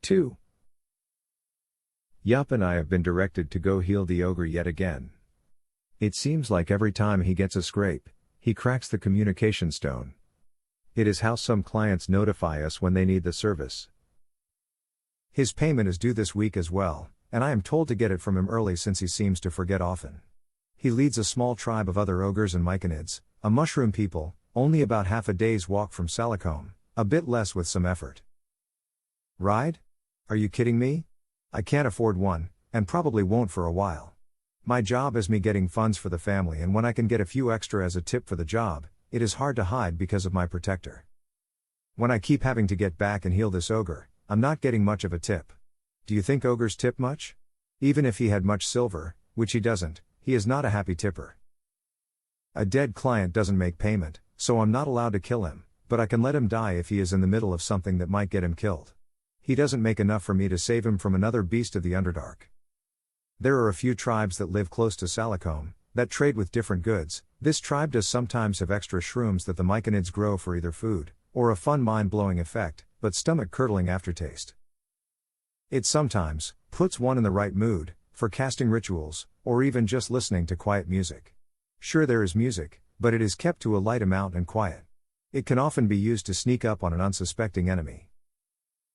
2. Yup and I have been directed to go heal the ogre yet again. It seems like every time he gets a scrape, he cracks the communication stone. It is how some clients notify us when they need the service. His payment is due this week as well, and I am told to get it from him early since he seems to forget often. He leads a small tribe of other ogres and myconids, a mushroom people, only about half a day's walk from Salicomb, a bit less with some effort. Ride? Are you kidding me? I can't afford one, and probably won't for a while. My job is me getting funds for the family, and when I can get a few extra as a tip for the job, it is hard to hide because of my protector. When I keep having to get back and heal this ogre, I'm not getting much of a tip. Do you think ogres tip much? Even if he had much silver, which he doesn't, he is not a happy tipper. A dead client doesn't make payment, so I'm not allowed to kill him, but I can let him die if he is in the middle of something that might get him killed. He doesn't make enough for me to save him from another beast of the Underdark. There are a few tribes that live close to Salicomb, that trade with different goods. This tribe does sometimes have extra shrooms that the myconids grow for either food, or a fun mind-blowing effect, but stomach-curdling aftertaste. It sometimes puts one in the right mood, for casting rituals, or even just listening to quiet music. Sure, there is music, but it is kept to a light amount and quiet. It can often be used to sneak up on an unsuspecting enemy.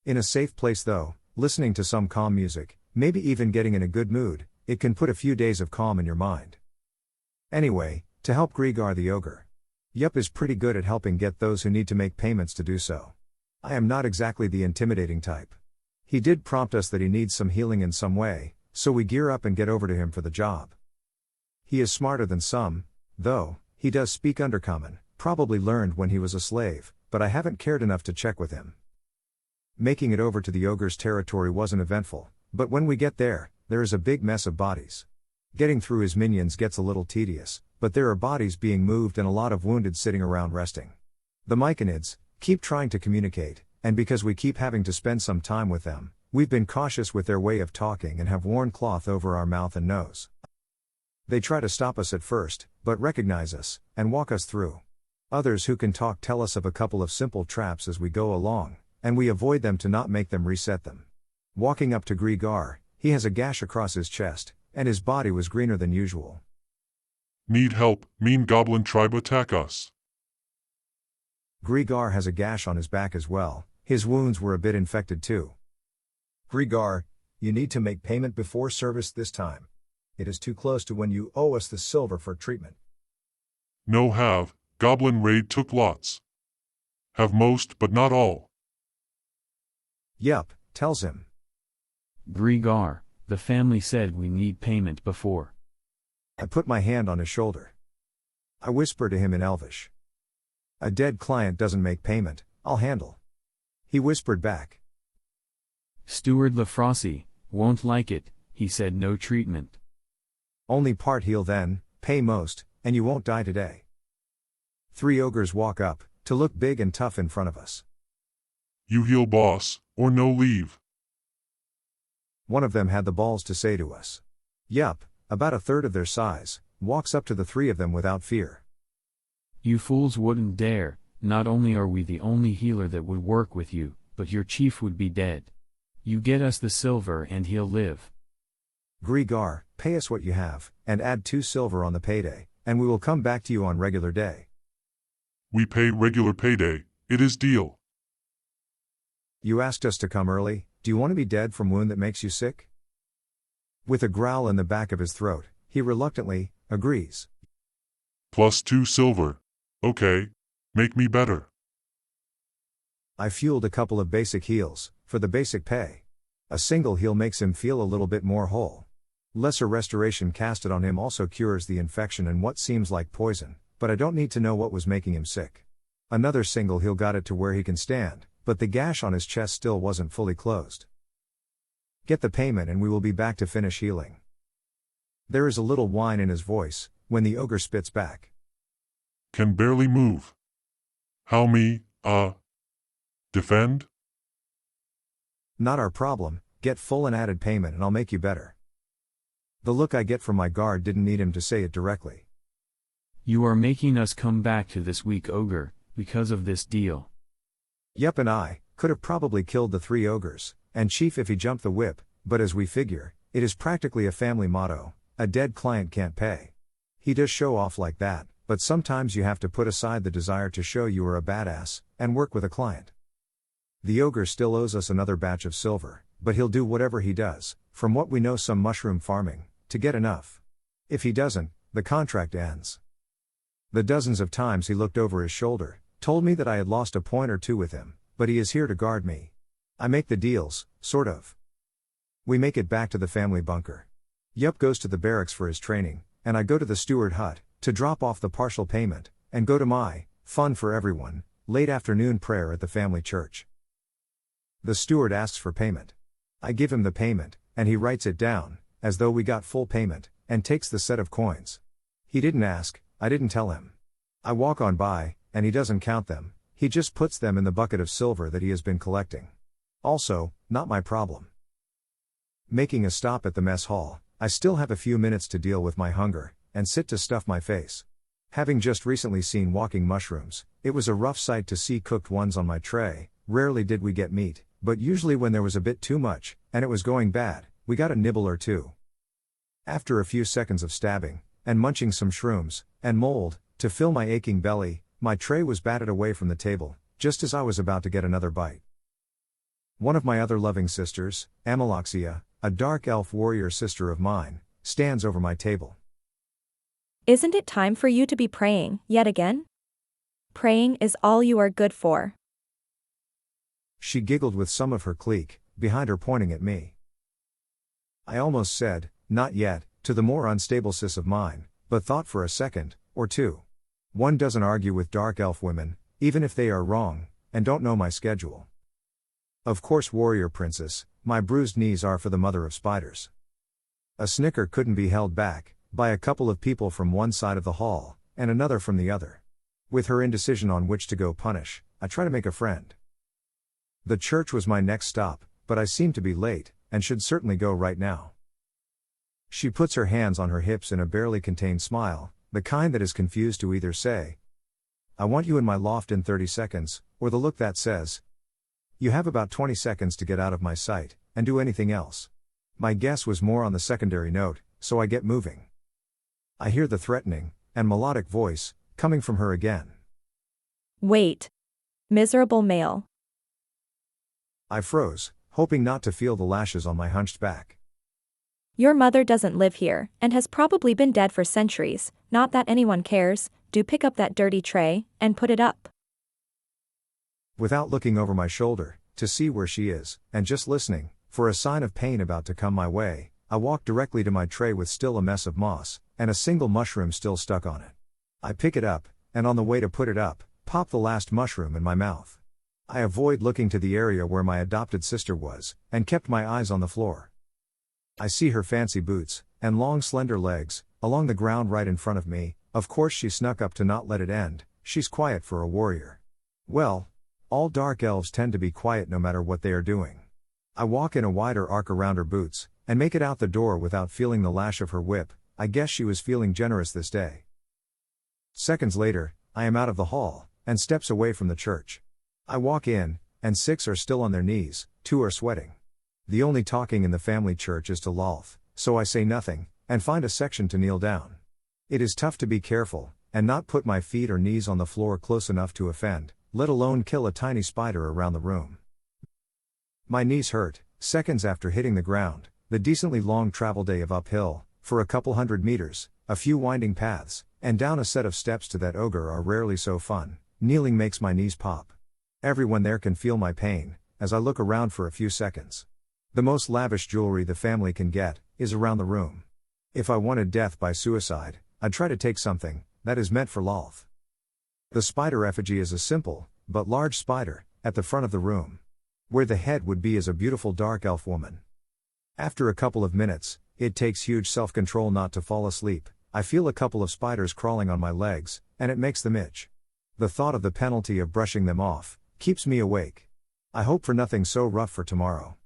In a safe place though, listening to some calm music, maybe even getting in a good mood, it can put a few days of calm in your mind. Anyway, to help Grigar the ogre. Yup is pretty good at helping get those who need to make payments to do so. I am not exactly the intimidating type. He did prompt us that he needs some healing in some way, so we gear up and get over to him for the job. He is smarter than some, though. He does speak Undercommon, probably learned when he was a slave, but I haven't cared enough to check with him. Making it over to the ogre's territory wasn't eventful, but when we get there, there is a big mess of bodies. Getting through his minions gets a little tedious, but there are bodies being moved and a lot of wounded sitting around resting. The myconids keep trying to communicate, and because we keep having to spend some time with them, we've been cautious with their way of talking and have worn cloth over our mouth and nose. They try to stop us at first, but recognize us, and walk us through. Others who can talk tell us of a couple of simple traps as we go along, and we avoid them to not make them reset them. Walking up to Grigar, he has a gash across his chest, and his body was greener than usual. Need help, mean goblin tribe attack us. Grigar has a gash on his back as well, his wounds were a bit infected too. Grigar, you need to make payment before service this time. It is too close to when you owe us the silver for treatment. No have, goblin raid took lots. Have most but not all. Yup, tells him. Grigar, the family said we need payment before. I put my hand on his shoulder. I whisper to him in Elvish. A dead client doesn't make payment, I'll handle. He whispered back. Steward Lafrossi won't like it, he said no treatment. Only part heal then, pay most, and you won't die today. 3 ogres walk up, to look big and tough in front of us. You heal boss, or no leave. One of them had the balls to say to us. Yup, about a third of their size, walks up to the 3 of them without fear. You fools wouldn't dare, not only are we the only healer that would work with you, but your chief would be dead. You get us the silver and he'll live. Grigar, pay us what you have, and add 2 silver on the payday, and we will come back to you on regular day. We pay regular payday, it is deal. You asked us to come early, do you want to be dead from wound that makes you sick? With a growl in the back of his throat, he reluctantly agrees. Plus 2 silver. Okay, make me better. I fueled a couple of basic heals, for the basic pay. A single heal makes him feel a little bit more whole. Lesser restoration casted on him also cures the infection and what seems like poison, but I don't need to know what was making him sick. Another single heal got it to where he can stand, but the gash on his chest still wasn't fully closed. Get the payment and we will be back to finish healing. There is a little whine in his voice, when the ogre spits back. Can barely move. How me, defend? Not our problem, get full and added payment and I'll make you better. The look I get from my guard didn't need him to say it directly. You are making us come back to this weak ogre, because of this deal. Yup, and I could have probably killed the 3 ogres, and chief if he jumped the whip, but as we figure, it is practically a family motto, a dead client can't pay. He does show off like that, but sometimes you have to put aside the desire to show you are a badass, and work with a client. The ogre still owes us another batch of silver, but he'll do whatever he does, from what we know some mushroom farming, to get enough. If he doesn't, the contract ends. The dozens of times he looked over his shoulder, told me that I had lost a point or two with him, but he is here to guard me. I make the deals, sort of. We make it back to the family bunker. Yup goes to the barracks for his training, and I go to the steward hut, to drop off the partial payment, and go to my, fun for everyone, late afternoon prayer at the family church. The steward asks for payment. I give him the payment, and he writes it down, as though we got full payment, and takes the set of coins. He didn't ask, I didn't tell him. I walk on by, and he doesn't count them, he just puts them in the bucket of silver that he has been collecting. Also, not my problem. Making a stop at the mess hall, I still have a few minutes to deal with my hunger, and sit to stuff my face. Having just recently seen walking mushrooms, it was a rough sight to see cooked ones on my tray. Rarely did we get meat, but usually when there was a bit too much, and it was going bad, we got a nibble or two. After a few seconds of stabbing, and munching some shrooms, and mold, to fill my aching belly, my tray was batted away from the table, just as I was about to get another bite. One of my other loving sisters, Amaloxia, a dark elf warrior sister of mine, stands over my table. Isn't it time for you to be praying, yet again? Praying is all you are good for. She giggled with some of her clique, behind her pointing at me. I almost said, not yet, to the more unstable sis of mine, but thought for a second, or two. One doesn't argue with dark elf women, even if they are wrong, and don't know my schedule. Of course, warrior princess, my bruised knees are for the mother of spiders. A snicker couldn't be held back, by a couple of people from one side of the hall, and another from the other. With her indecision on which to go punish, I try to make a friend. The church was my next stop, but I seem to be late, and should certainly go right now. She puts her hands on her hips in a barely contained smile, the kind that is confused to either say, I want you in my loft in 30 seconds, or the look that says, you have about 20 seconds to get out of my sight, and do anything else. My guess was more on the secondary note, so I get moving. I hear the threatening, and melodic voice, coming from her again. Wait. Miserable male. I froze, hoping not to feel the lashes on my hunched back. Your mother doesn't live here, and has probably been dead for centuries, not that anyone cares. Do pick up that dirty tray, and put it up. Without looking over my shoulder, to see where she is, and just listening, for a sign of pain about to come my way, I walk directly to my tray with still a mess of moss, and a single mushroom still stuck on it. I pick it up, and on the way to put it up, pop the last mushroom in my mouth. I avoid looking to the area where my adopted sister was, and kept my eyes on the floor. I see her fancy boots, and long slender legs, along the ground right in front of me. Of course she snuck up to not let it end, she's quiet for a warrior. Well, all dark elves tend to be quiet no matter what they are doing. I walk in a wider arc around her boots, and make it out the door without feeling the lash of her whip. I guess she was feeling generous this day. Seconds later, I am out of the hall, and steps away from the church. I walk in, and 6 are still on their knees, 2 are sweating. The only talking in the family church is to Lolth, so I say nothing, and find a section to kneel down. It is tough to be careful, and not put my feet or knees on the floor close enough to offend, let alone kill a tiny spider around the room. My knees hurt, seconds after hitting the ground, the decently long travel day of uphill, for a couple 100 meters, a few winding paths, and down a set of steps to that ogre are rarely so fun. Kneeling makes my knees pop. Everyone there can feel my pain, as I look around for a few seconds. The most lavish jewelry the family can get, is around the room. If I wanted death by suicide, I'd try to take something that is meant for Lolth. The spider effigy is a simple, but large spider, at the front of the room. Where the head would be is a beautiful dark elf woman. After a couple of minutes, it takes huge self-control not to fall asleep. I feel a couple of spiders crawling on my legs, and it makes them itch. The thought of the penalty of brushing them off keeps me awake. I hope for nothing so rough for tomorrow.